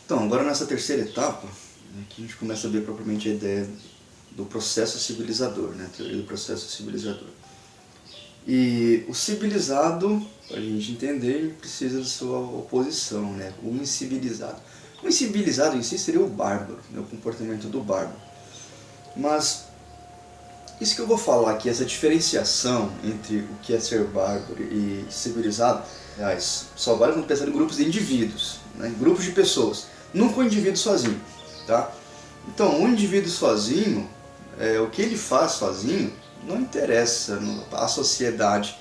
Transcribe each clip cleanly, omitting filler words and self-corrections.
Então, agora nessa terceira etapa, né, que a gente começa a ver propriamente a ideia do processo civilizador, né, a teoria do processo civilizador. E o civilizado, para a gente entender, precisa de sua oposição, né, o incivilizado. O incivilizado em si seria o bárbaro, né, o comportamento do bárbaro. Mas isso que eu vou falar aqui, essa diferenciação entre o que é ser bárbaro e civilizado, aliás, só vale quando pensar em grupos de indivíduos, né, grupos de pessoas, nunca o indivíduo sozinho, tá? Então, um indivíduo sozinho, o que ele faz sozinho, não interessa à sociedade,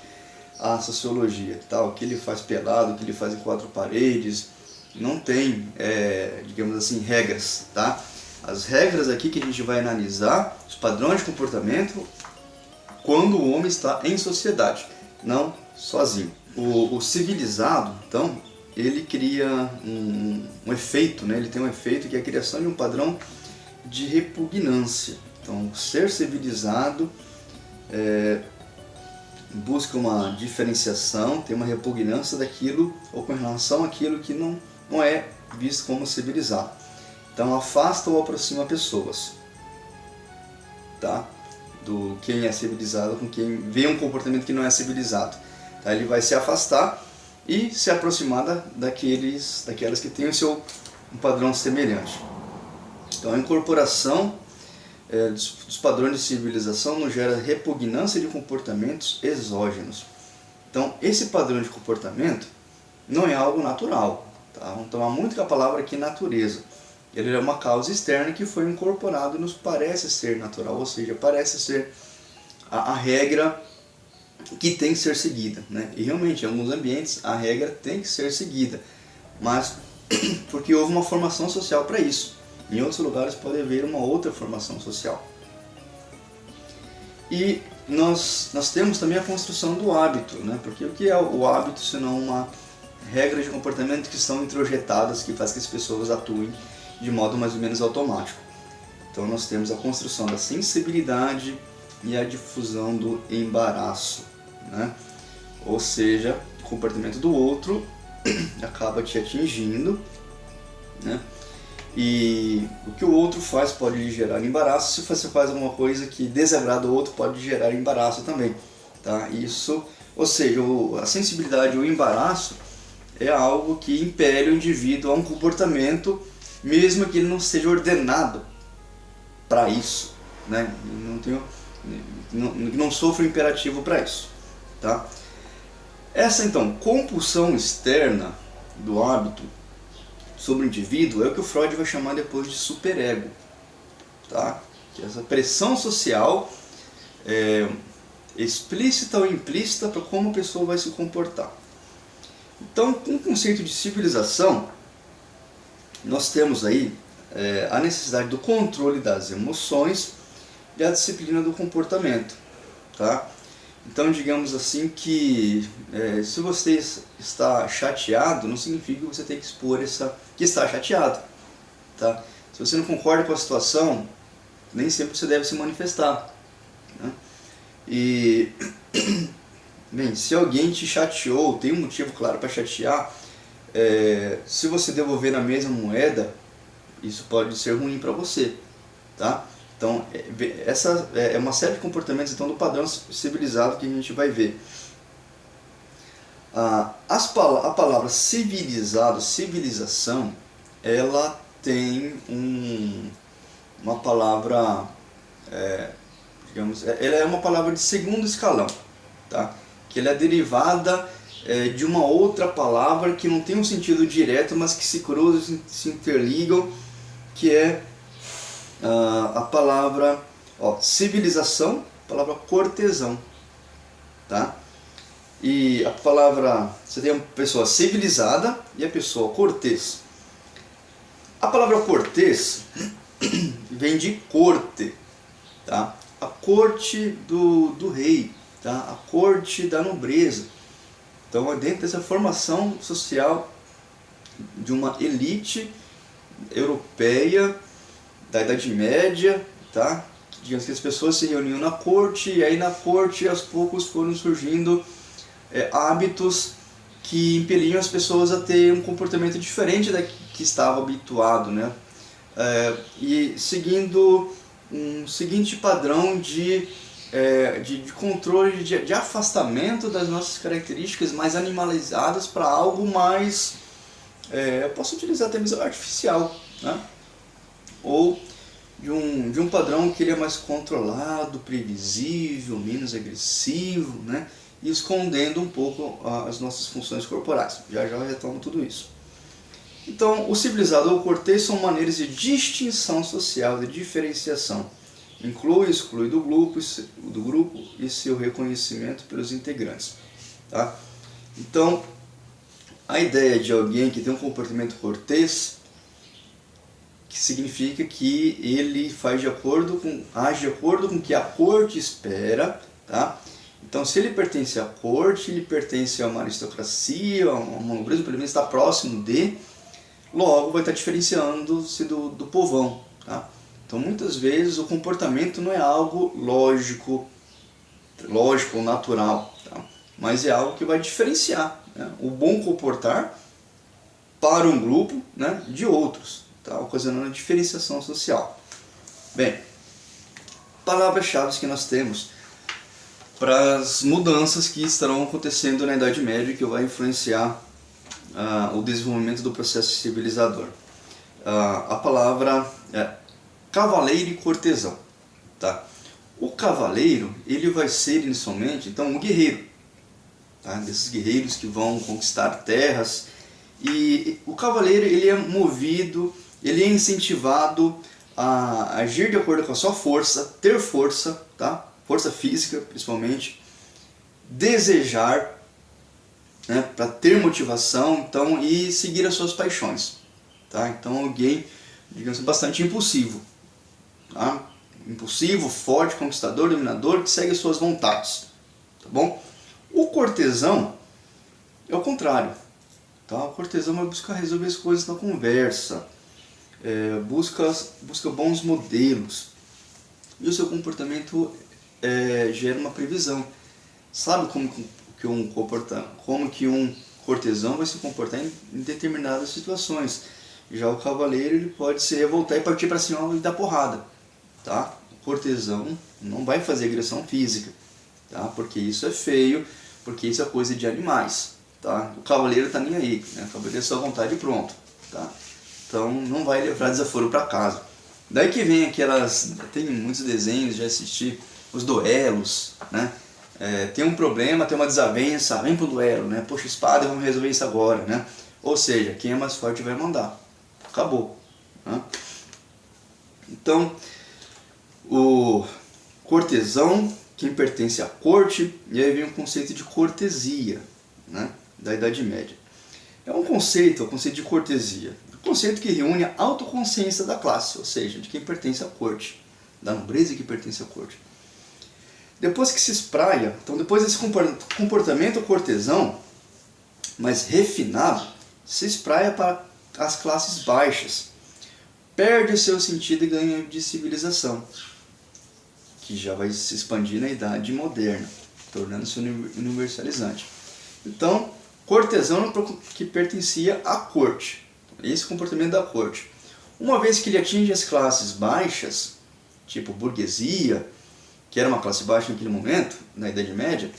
à sociologia, tá? O que ele faz pelado, o que ele faz em quatro paredes, não tem, digamos assim, regras, tá? As regras aqui que a gente vai analisar, os padrões de comportamento, quando o homem está em sociedade, não sozinho. O civilizado, então, ele cria um efeito, né? Ele tem um efeito que é a criação de um padrão de repugnância. Então, ser civilizado busca uma diferenciação, tem uma repugnância daquilo ou com relação àquilo que não é visto como civilizado. Então, afasta ou aproxima pessoas, tá? Do quem é civilizado com quem vê um comportamento que não é civilizado. Tá? Ele vai se afastar e se aproximar daquelas que têm um padrão semelhante. Então, a incorporação dos padrões de civilização nos gera repugnância de comportamentos exógenos. Então, esse padrão de comportamento não é algo natural. Tá? Vamos tomar muito com a palavra aqui natureza. Ele é uma causa externa que foi incorporado e nos parece ser natural, ou seja, parece ser a regra que tem que ser seguida, né? E realmente, em alguns ambientes, a regra tem que ser seguida, mas porque houve uma formação social para isso. Em outros lugares pode haver uma outra formação social. E nós temos também a construção do hábito, né? Porque o que é o hábito senão uma regra de comportamento que são introjetadas, que faz que as pessoas atuem de modo mais ou menos automático. Então nós temos a construção da sensibilidade e a difusão do embaraço, né? Ou seja, o comportamento do outro acaba te atingindo, né? E o que o outro faz pode lhe gerar embaraço. Se você faz alguma coisa que desagrada o outro, pode gerar embaraço também, tá? Isso, ou seja, a sensibilidade e o embaraço é algo que impele o indivíduo a um comportamento, mesmo que ele não seja ordenado para isso, né? Não sofra o imperativo para isso, tá? Essa então compulsão externa do hábito sobre o indivíduo é o que o Freud vai chamar depois de superego, tá? Que é essa pressão social explícita ou implícita para como a pessoa vai se comportar. Então, com o conceito de civilização, nós temos aí a necessidade do controle das emoções e a disciplina do comportamento, tá? Então, digamos assim que se você está chateado, não significa que você tem que expor que está chateado, tá? Se você não concorda com a situação, nem sempre você deve se manifestar, né? E, bem, se alguém te chateou, tem um motivo claro para chatear, se você devolver na mesma moeda, isso pode ser ruim para você, tá? Então, essa é uma série de comportamentos então, do padrão civilizado que a gente vai ver. A palavra civilizado, civilização, ela tem uma palavra, digamos, ela é uma palavra de segundo escalão, tá? Que ela é derivada de uma outra palavra que não tem um sentido direto, mas que se cruzam, se interligam, que é a palavra civilização, a palavra cortesão, tá? E a palavra, você tem a pessoa civilizada e a pessoa cortês. A palavra cortês vem de corte, tá? A corte do rei, tá? A corte da nobreza. Então é dentro dessa formação social de uma elite europeia da Idade Média, tá? Digamos que as pessoas se reuniam na corte, e aí na corte aos poucos foram surgindo hábitos que impeliam as pessoas a ter um comportamento diferente da que estava habituado, né? E seguindo um seguinte padrão de controle, de afastamento das nossas características mais animalizadas para algo mais, eu posso utilizar até mesmo artificial, né? Ou de um padrão que ele é mais controlado, previsível, menos agressivo, né? E escondendo um pouco as nossas funções corporais. Já já eu retomo tudo isso. Então, o civilizado ou o cortês são maneiras de distinção social, de diferenciação. Inclui e exclui do grupo e seu reconhecimento pelos integrantes. Tá? Então, a ideia de alguém que tem um comportamento cortês, que significa que ele age de acordo com o que a corte espera, tá? Então, se ele pertence à corte, ele pertence a uma aristocracia, a uma nobreza, pelo menos está próximo de, logo vai estar diferenciando-se do povão. Tá? Então, muitas vezes, o comportamento não é algo lógico ou natural, tá? Mas é algo que vai diferenciar, né, o bom comportar para um grupo, né, de outros, tá? Ocasionando a diferenciação social. Bem, palavras-chave que nós temos para as mudanças que estarão acontecendo na Idade Média, que vai influenciar o desenvolvimento do processo civilizador. A palavra é cavaleiro e cortesão. Tá? O cavaleiro, ele vai ser inicialmente então um guerreiro, tá? Desses guerreiros que vão conquistar terras. E o cavaleiro, ele é movido, ele é incentivado a agir de acordo com a sua força, ter força, tá? Força física principalmente, desejar, né, para ter motivação, então, e seguir as suas paixões. Tá? Então alguém, digamos, bastante impulsivo. Tá? Impulsivo, forte, conquistador, dominador, que segue as suas vontades. Tá bom? O cortesão é o contrário. Tá? O cortesão vai buscar resolver as coisas na conversa, busca bons modelos, e o seu comportamento gera uma previsão. Sabe como que um cortesão vai se comportar em determinadas situações. Já o cavaleiro, ele pode se revoltar e partir para cima e dar porrada. Tá? O cortesão não vai fazer agressão física, tá? Porque isso é feio, porque isso é coisa de animais. Tá? O cavaleiro está nem aí, né? O cavaleiro é sua vontade e pronto. Tá? Então não vai levar desaforo para casa. Daí que vem tem muitos desenhos, já assisti, os duelos, né? Tem um problema, tem uma desavença, vem pro duelo, né? Puxa a espada e vamos resolver isso agora, né? Ou seja, quem é mais forte vai mandar. Acabou. Né? Então, o cortesão, quem pertence à corte, e aí vem o conceito de cortesia, né? Da Idade Média. É o conceito de cortesia. Um conceito que reúne a autoconsciência da classe, ou seja, de quem pertence à corte, da nobreza que pertence à corte. Depois que se espraia, então depois desse comportamento cortesão, mais refinado, se espraia para as classes baixas, perde o seu sentido e ganha de civilização, que já vai se expandir na Idade Moderna, tornando-se universalizante. Então, cortesão que pertencia à corte, esse comportamento da corte. Uma vez que ele atinge as classes baixas, tipo burguesia, que era uma classe baixa naquele momento, na Idade Média,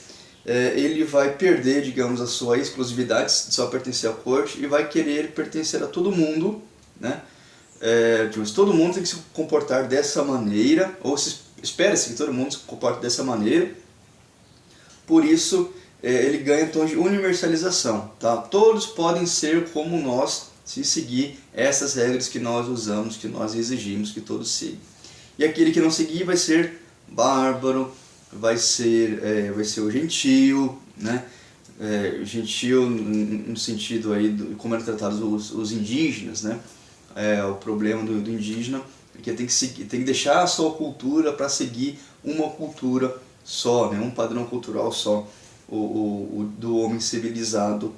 ele vai perder, digamos, a sua exclusividade de só pertencer à corte e vai querer pertencer a todo mundo, né? Todo mundo tem que se comportar dessa maneira, ou espera-se que todo mundo se comporte dessa maneira. Por isso, ele ganha em tom de universalização. Tá? Todos podem ser como nós, se seguir essas regras que nós usamos, que nós exigimos que todos sigam. E aquele que não seguir vai ser bárbaro, vai ser o gentil, né? Gentil no sentido aí como eram tratados os indígenas, né? O problema do indígena é que tem que deixar a sua cultura para seguir uma cultura só, né? Um padrão cultural só, o do homem civilizado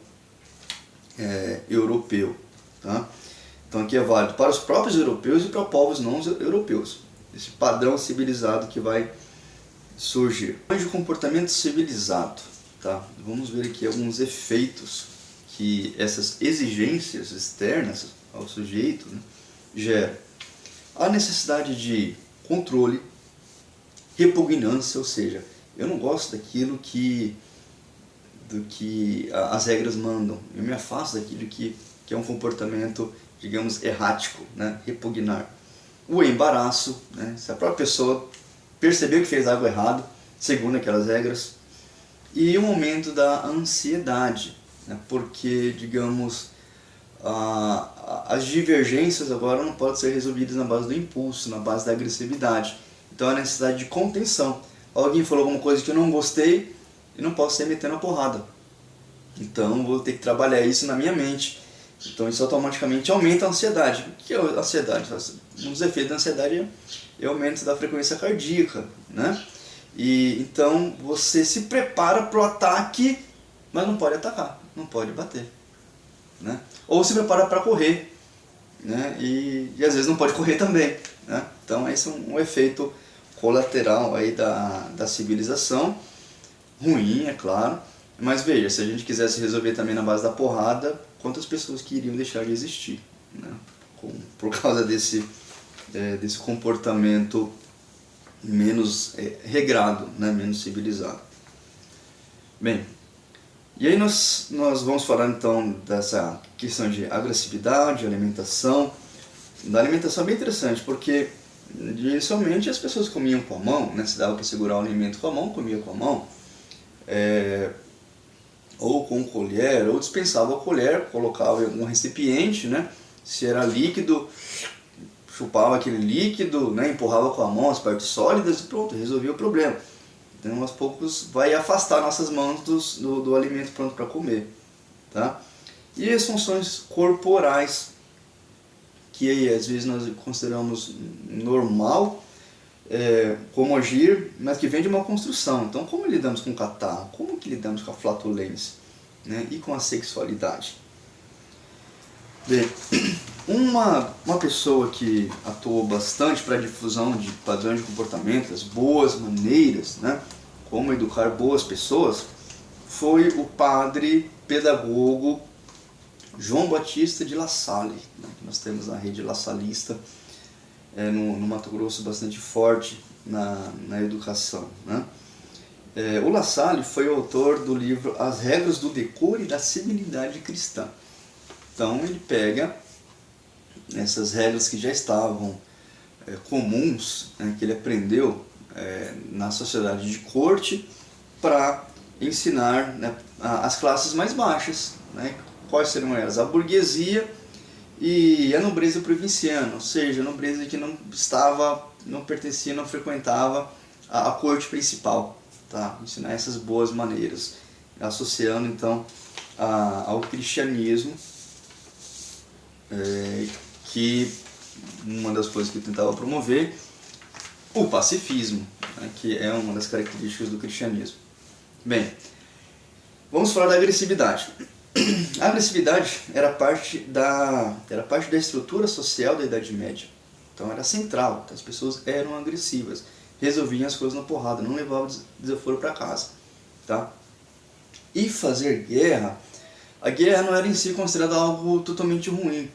europeu. Tá? Então aqui é válido para os próprios europeus e para povos não europeus. Esse padrão civilizado que vai surgir. O comportamento civilizado. Tá? Vamos ver aqui alguns efeitos que essas exigências externas ao sujeito, né, geram? A necessidade de controle, repugnância, ou seja, eu não gosto do que as regras mandam, eu me afasto daquilo que é um comportamento, digamos, errático, né, repugnar. O embaraço, né, se a própria pessoa percebeu que fez algo errado, segundo aquelas regras, e o momento da ansiedade, né, porque, digamos, as divergências agora não podem ser resolvidas na base do impulso, na base da agressividade. Então a necessidade de contenção. Alguém falou alguma coisa que eu não gostei e não posso sair metendo a porrada. Então vou ter que trabalhar isso na minha mente. Então isso automaticamente aumenta a ansiedade. O que é a ansiedade? Um dos efeitos da ansiedade é o aumento da frequência cardíaca, né? E então você se prepara para o ataque, mas não pode atacar, não pode bater, né? Ou se prepara para correr, né? E às vezes não pode correr também, né? Então esse é um efeito colateral aí da civilização, ruim, é claro, mas veja, se a gente quisesse resolver também na base da porrada, quantas pessoas que iriam deixar de existir, né? Por causa desse comportamento menos regrado, né? Menos civilizado. Bem, e aí nós vamos falar então dessa questão de agressividade, alimentação. Da alimentação é bem interessante, porque inicialmente as pessoas comiam com a mão, né? Se dava para segurar o alimento com a mão, comia com a mão, ou com colher, ou dispensava a colher, colocava em algum recipiente, né? Se era líquido, chupava aquele líquido, né? Empurrava com a mão as partes sólidas e pronto, resolvia o problema. Então aos poucos vai afastar nossas mãos do alimento pronto para comer, tá? E as funções corporais, que aí às vezes nós consideramos normal, como agir, mas que vem de uma construção. Então como lidamos com o catarro, como que lidamos com a flatulência, né? E com a sexualidade? Bem, uma pessoa que atuou bastante para a difusão de padrões de comportamento, as boas maneiras, né? Como educar boas pessoas, foi o padre pedagogo João Batista de La Salle, né? Nós temos a rede La Salista no Mato Grosso bastante forte na educação, né? O La Salle foi o autor do livro As Regras do Decoro e da Civilidade Cristã. Então ele pega essas regras que já estavam comuns, né, que ele aprendeu na sociedade de corte, para ensinar, né, as classes mais baixas, né? Quais seriam elas? A burguesia e a nobreza provinciana, ou seja, a nobreza que não pertencia, não frequentava a corte principal, tá? Ensinar essas boas maneiras, associando então ao cristianismo, que uma das coisas que eu tentava promover, o pacifismo, né, que é uma das características do cristianismo. Bem, vamos falar da agressividade. A agressividade era parte da estrutura social da Idade Média. Então era central, então as pessoas eram agressivas, resolviam as coisas na porrada, não levavam desaforo para casa, tá? E fazer guerra, a guerra não era em si considerada algo totalmente ruim,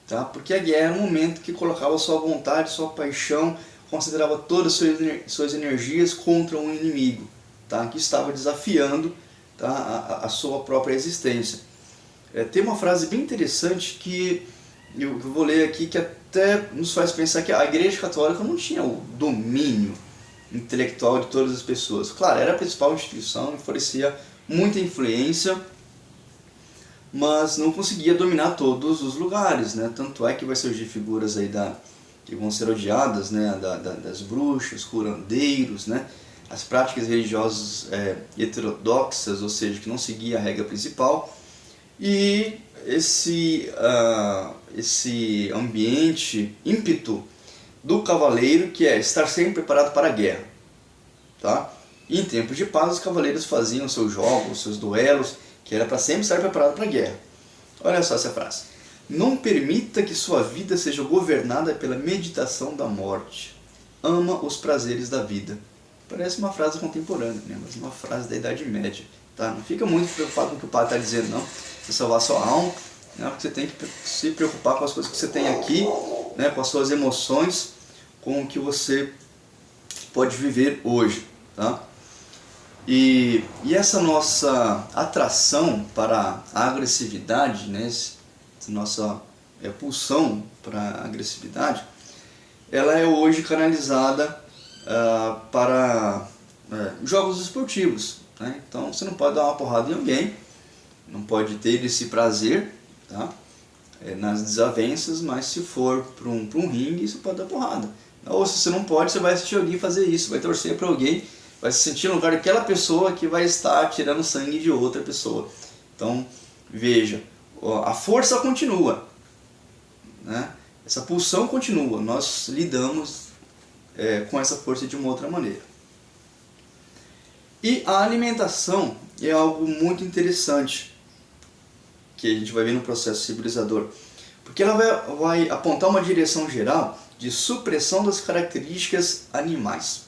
tá? Porque a guerra era um momento que colocava sua vontade, sua paixão, considerava todas as suas energias contra um inimigo, tá? Que estava desafiando, tá? a sua própria existência. Tem uma frase bem interessante que eu vou ler aqui, que até nos faz pensar que a Igreja Católica não tinha o domínio intelectual de todas as pessoas. Claro, era a principal instituição, oferecia muita influência, mas não conseguia dominar todos os lugares, né? Tanto é que vai surgir figuras aí que vão ser odiadas, né? Das bruxas, curandeiros, né? As práticas religiosas heterodoxas, ou seja, que não seguia a regra principal, e esse ambiente, ímpeto do cavaleiro, que é estar sempre preparado para a guerra, tá? E em tempos de paz os cavaleiros faziam seus jogos, seus duelos, que era para sempre estar preparado para a guerra. Olha só essa frase: não permita que sua vida seja governada pela meditação da morte. Ama os prazeres da vida. Parece uma frase contemporânea, né? Mas uma frase da Idade Média, tá? Não fica muito preocupado com o que o padre está dizendo, não. você salvar a sua alma, né? Porque você tem que se preocupar com as coisas que você tem aqui, né? Com as suas emoções, com o que você pode viver hoje, tá? E essa nossa atração para a agressividade, né? Essa nossa pulsão para a agressividade, ela é hoje canalizada para jogos esportivos, né? Então você não pode dar uma porrada em alguém, não pode ter esse prazer, tá? Nas desavenças, mas se for para um ringue, você pode dar porrada. Ou se você não pode, você vai assistir alguém fazer isso, vai torcer para alguém, vai se sentir no lugar daquela pessoa que vai estar tirando sangue de outra pessoa. Então, veja, a força continua, né? Essa pulsão continua, nós lidamos com essa força de uma outra maneira. E a alimentação é algo muito interessante, que a gente vai ver no processo civilizador, porque ela vai apontar uma direção geral de supressão das características animais.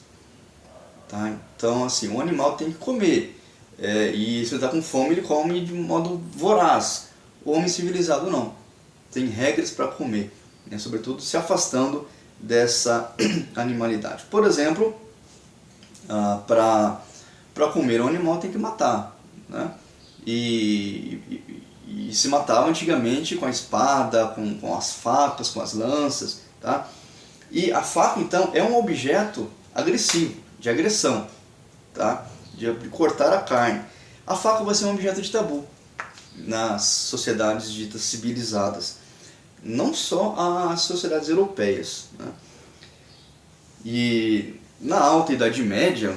Tá? Então, assim, um animal tem que comer, e se ele está com fome, ele come de modo voraz. O homem civilizado não, tem regras para comer, né? Sobretudo se afastando dessa animalidade. Por exemplo, para comer um animal tem que matar, né? E se matava antigamente com a espada, com as facas, com as lanças, tá? E a faca, então, é um objeto agressivo, de agressão, tá? De cortar a carne. A faca vai ser um objeto de tabu nas sociedades ditas civilizadas, não só as sociedades europeias, né? E na Alta Idade Média,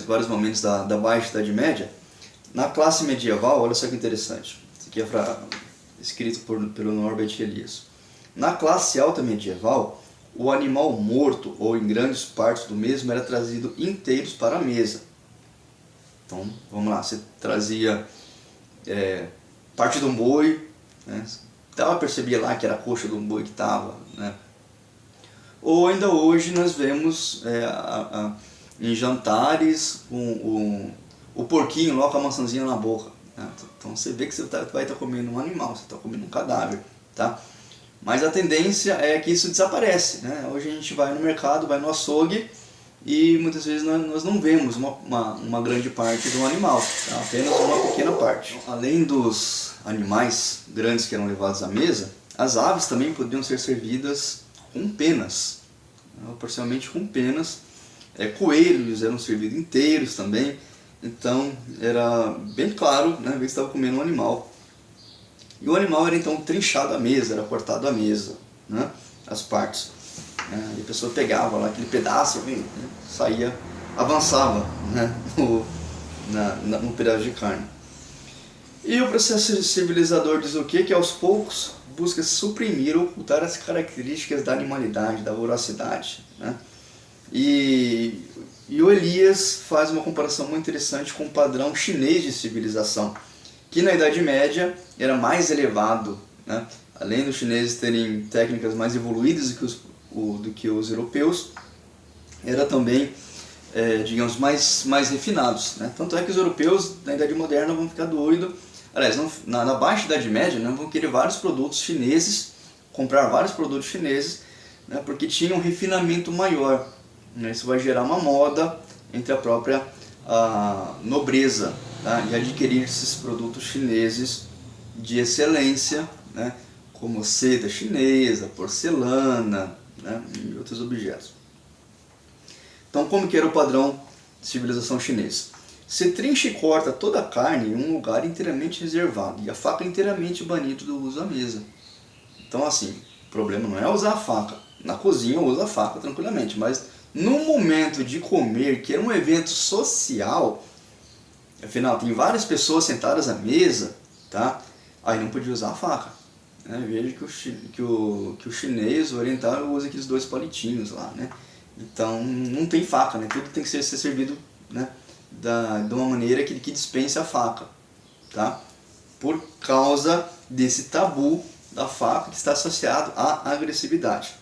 vários momentos da Baixa Idade Média, na classe medieval, olha só que interessante, isso aqui é escrito pelo Norbert Elias. Na classe alta medieval, o animal morto, ou em grandes partes do mesmo, era trazido inteiros para a mesa. Então, vamos lá, você trazia parte de um boi, né? Percebia lá que era a coxa de um boi que estava, né? Ou ainda hoje nós vemos em jantares o porquinho lá com a maçãzinha na boca, né? Então você vê que você vai estar comendo um animal, você está comendo um cadáver, tá? Mas a tendência é que isso desaparece, né? Hoje a gente vai no mercado, vai no açougue e muitas vezes nós não vemos uma grande parte do animal, tá? Apenas uma pequena parte. Além dos animais grandes que eram levados à mesa, as aves também podiam ser servidas com penas, né? Parcialmente com penas. Coelhos eram servidos inteiros também, então era bem claro, né, ver que estava comendo um animal. E o animal era então trinchado à mesa, era cortado à mesa, né, as partes. E a pessoa pegava lá aquele pedaço, né, saía, avançava, né, no pedaço de carne. E o processo civilizador diz o quê? Que aos poucos busca suprimir ou ocultar as características da animalidade, da voracidade, né? E o Elias faz uma comparação muito interessante com o padrão chinês de civilização, que na Idade Média era mais elevado, né? Além dos chineses terem técnicas mais evoluídas do que os europeus, era também, digamos, mais refinados, né? Tanto é que os europeus na Idade Moderna vão ficar doidos, aliás, na Baixa Idade Média, né, vão querer vários produtos chineses, comprar vários produtos chineses, né, porque tinha um refinamento maior. Isso vai gerar uma moda entre a própria nobreza, tá? E adquirir esses produtos chineses de excelência, né? Como seda chinesa, porcelana, né? E outros objetos. Então, como que era o padrão de civilização chinesa? Você trincha e corta toda a carne em um lugar inteiramente reservado e a faca inteiramente banida do uso à mesa. Então, assim, o problema não é usar a faca. Na cozinha usa a faca tranquilamente, mas no momento de comer, que é um evento social, afinal tem várias pessoas sentadas à mesa, tá? Aí não podia usar a faca, né? Veja que o chinês, o oriental, usa aqueles dois palitinhos lá, né? Então não tem faca, né? Tudo tem que ser servido, né, de uma maneira que dispense a faca, tá? Por causa desse tabu da faca que está associado à agressividade,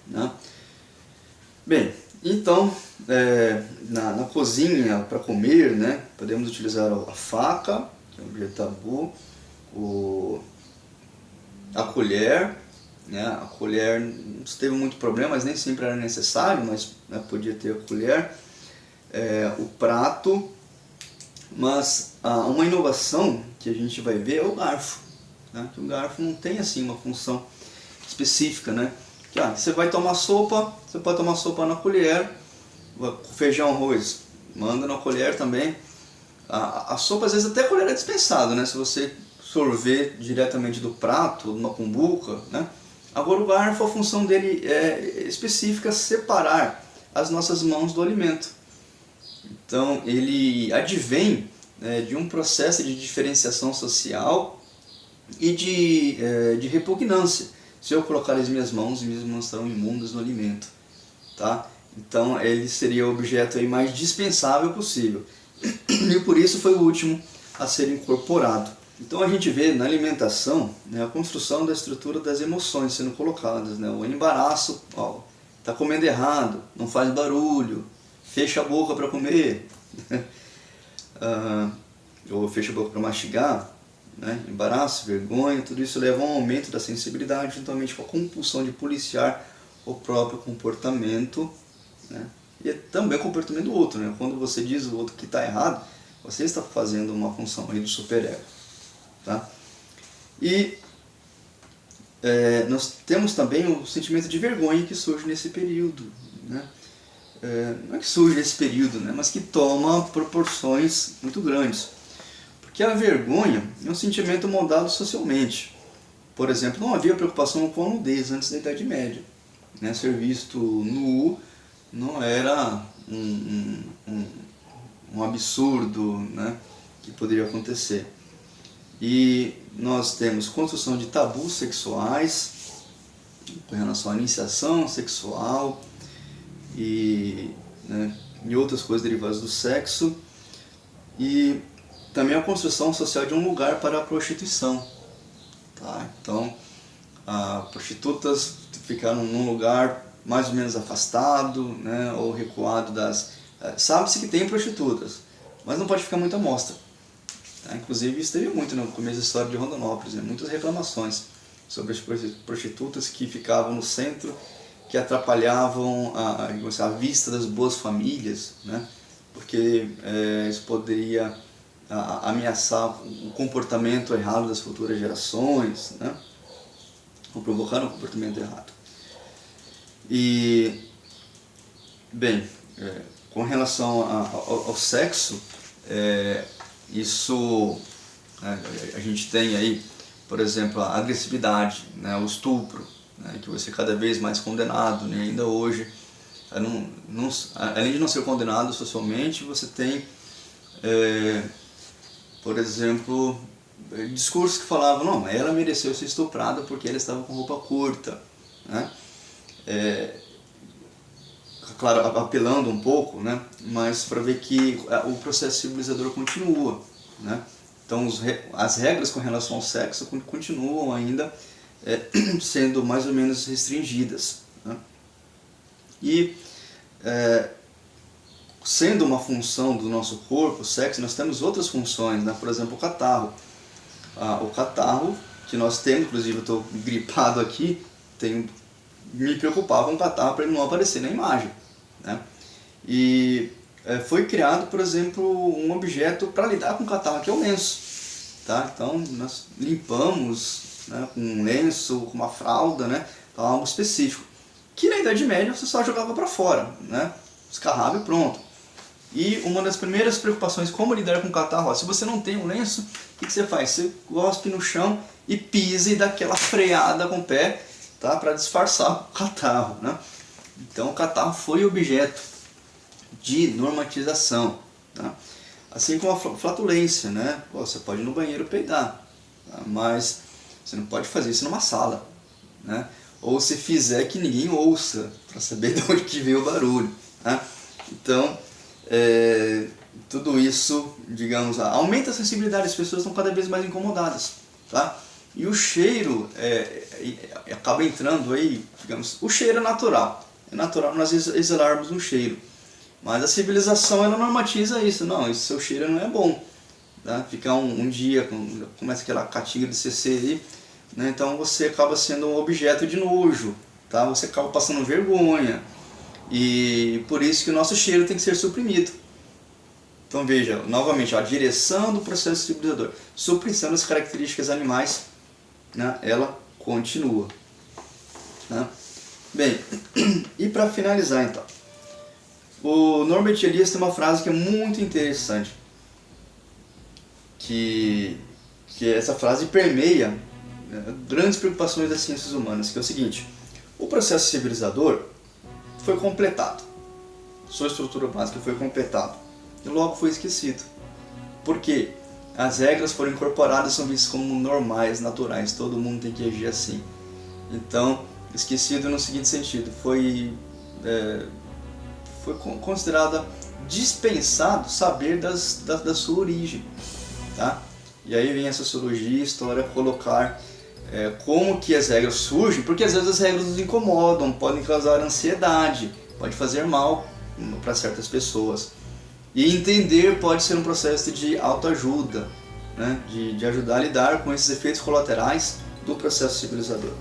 né? Bem, Então, na cozinha, para comer, né, podemos utilizar a faca, que é um objeto tabu, a colher, né, a colher não teve muito problema, mas nem sempre era necessário, mas né, podia ter a colher, o prato, mas uma inovação que a gente vai ver é o garfo, né, que o garfo não tem assim uma função específica, né? Que, você vai tomar sopa, você pode tomar sopa na colher, feijão, arroz, manda na colher também. A sopa, às vezes até a colher é dispensado, né? Se você sorver diretamente do prato, numa cumbuca, né? Agora o garfo, a função dele é específica, separar as nossas mãos do alimento. Então ele advém de um processo de diferenciação social e de repugnância. Se eu colocar as minhas mãos estarão imundas no alimento, tá? Então ele seria o objeto aí mais dispensável possível. E por isso foi o último a ser incorporado. Então a gente vê na alimentação, né, a construção da estrutura das emoções sendo colocadas, né? O embaraço, tá comendo errado, não faz barulho, fecha a boca para comer, ou fecha a boca para mastigar. Né? Embaraço, vergonha, tudo isso leva a um aumento da sensibilidade, juntamente com a compulsão de policiar o próprio comportamento, né? E também o comportamento do outro. Né? Quando você diz ao outro que está errado, você está fazendo uma função aí do superego. Tá? E nós temos também o sentimento de vergonha que surge nesse período. Né? Não é que surge nesse período, né? Mas que toma proporções muito grandes. Porque a vergonha é um sentimento moldado socialmente. Por exemplo, não havia preocupação com a nudez antes da Idade Média. Né? Ser visto nu não era um absurdo, né, que poderia acontecer. E nós temos construção de tabus sexuais com relação à iniciação sexual e outras coisas derivadas do sexo. E também a construção social de um lugar para a prostituição. Tá? Então, as prostitutas ficaram num lugar mais ou menos afastado, né, ou recuado das... Sabe-se que tem prostitutas, mas não pode ficar muito à mostra. Tá? Inclusive, isso teve muito no começo da história de Rondonópolis, né? Muitas reclamações sobre as prostitutas que ficavam no centro, que atrapalhavam a vista das boas famílias, né? Porque isso poderia ameaçar o comportamento errado das futuras gerações, né? Ou provocar um comportamento errado. E, bem, com relação ao sexo, isso a gente tem aí, por exemplo, a agressividade, né? O estupro, né? Que vai ser cada vez mais condenado, né? Ainda hoje, além de não ser condenado socialmente, você tem... por exemplo, discursos que falavam, não, ela mereceu ser estuprada porque ela estava com roupa curta, né? Claro, apelando um pouco, né? Mas para ver que o processo civilizador continua, né? Então as regras com relação ao sexo continuam ainda sendo mais ou menos restringidas, né? E sendo uma função do nosso corpo, o sexo, nós temos outras funções, né? Por exemplo, o catarro. O catarro que nós temos, inclusive eu estou gripado aqui, me preocupava com o catarro para ele não aparecer na imagem, né? E foi criado, por exemplo, um objeto para lidar com o catarro, que é o lenço. Tá? Então nós limpamos, né, com um lenço, com uma fralda, né? Então, algo específico. Que na Idade Média você só jogava para fora, né? Escarrava e pronto. E uma das primeiras preocupações, como lidar com o catarro, se você não tem um lenço, o que você faz? Você gospe no chão e pisa e dá aquela freada com o pé, tá? Para disfarçar o catarro, né? Então o catarro foi objeto de normatização, tá? Assim como a flatulência, né? Você pode ir no banheiro peidar, tá? Mas você não pode fazer isso numa sala, né? Ou se fizer que ninguém ouça, para saber de onde que veio o barulho, tá? Então, tudo isso, digamos, aumenta a sensibilidade, as pessoas estão cada vez mais incomodadas, tá? E o cheiro acaba entrando aí, digamos, o cheiro é natural, é natural nós exalarmos um cheiro. Mas a civilização, ela normatiza isso. Não, esse seu cheiro não é bom. Tá? Ficar um dia, começa aquela catinga de CC aí, né? Então você acaba sendo um objeto de nojo, tá? Você acaba passando vergonha. E por isso que o nosso cheiro tem que ser suprimido. Então veja, novamente, a direção do processo civilizador, supressão das características animais, né? Ela continua. Né? Bem, e para finalizar então, o Norbert Elias tem uma frase que é muito interessante, que essa frase permeia, né, grandes preocupações das ciências humanas, que é o seguinte: o processo civilizador foi completado, sua estrutura básica foi completada, e logo foi esquecido. Por quê? As regras foram incorporadas e são vistas como normais, naturais, todo mundo tem que agir assim. Então, esquecido no seguinte sentido, foi considerada dispensado saber da sua origem. Tá? E aí vem a sociologia e a história colocar como que as regras surgem, porque às vezes as regras nos incomodam, podem causar ansiedade, pode fazer mal para certas pessoas. E entender pode ser um processo de autoajuda, né? de ajudar a lidar com esses efeitos colaterais do processo civilizador.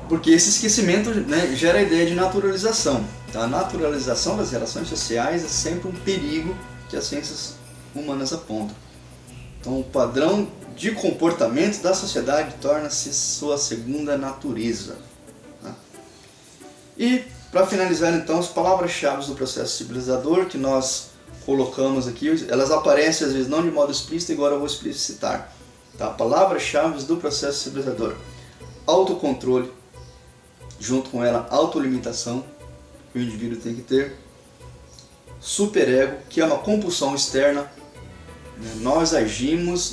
Porque esse esquecimento, né, gera a ideia de naturalização. Então, a naturalização das relações sociais é sempre um perigo que as ciências humanas apontam. Então, o padrão de comportamento da sociedade torna-se sua segunda natureza. Tá? E, para finalizar, então, as palavras-chave do processo civilizador que nós colocamos aqui, elas aparecem às vezes não de modo explícito, agora eu vou explicitar. Tá? Palavras-chave do processo civilizador: autocontrole, junto com ela autolimitação, que o indivíduo tem que ter, superego, que é uma compulsão externa. Nós agimos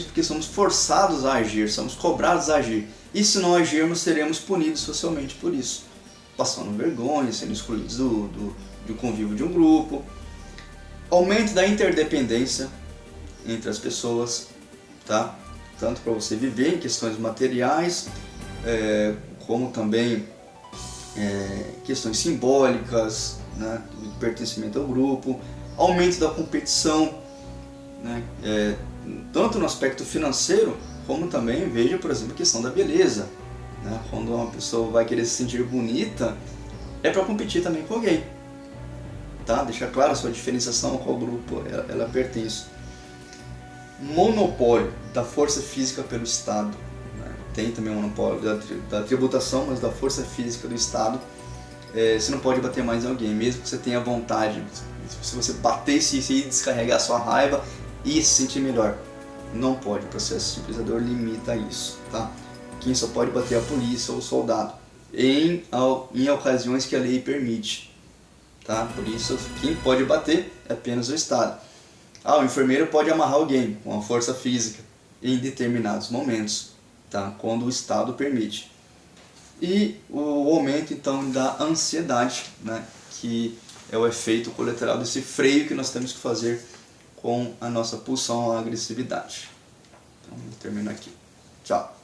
porque somos forçados a agir, somos cobrados a agir. E se não agirmos, seremos punidos socialmente por isso, passando vergonha, sendo excluídos do convívio de um grupo. Aumento da interdependência entre as pessoas, tá? Tanto para você viver em questões materiais, como também questões simbólicas, né, do pertencimento ao grupo. Aumento da competição, né, tanto no aspecto financeiro, como também, veja, por exemplo, a questão da beleza. Né, quando uma pessoa vai querer se sentir bonita, é para competir também com alguém. Tá? Deixar claro a sua diferenciação, a qual grupo ela pertence. Monopólio da força física pelo Estado. Né? Tem também o monopólio da tributação, mas da força física do Estado. Você não pode bater mais em alguém, mesmo que você tenha vontade. Se você bater e descarregar a sua raiva e se sentir melhor, não pode. O processo civilizador limita isso. Tá? Quem só pode bater é a polícia ou o soldado, em ocasiões que a lei permite. Tá? Por isso, quem pode bater é apenas o Estado. O enfermeiro pode amarrar alguém com a força física em determinados momentos, tá? Quando o Estado permite. E o aumento então da ansiedade, né? Que é o efeito colateral desse freio que nós temos que fazer com a nossa pulsão à agressividade. Então, vou terminar aqui. Tchau.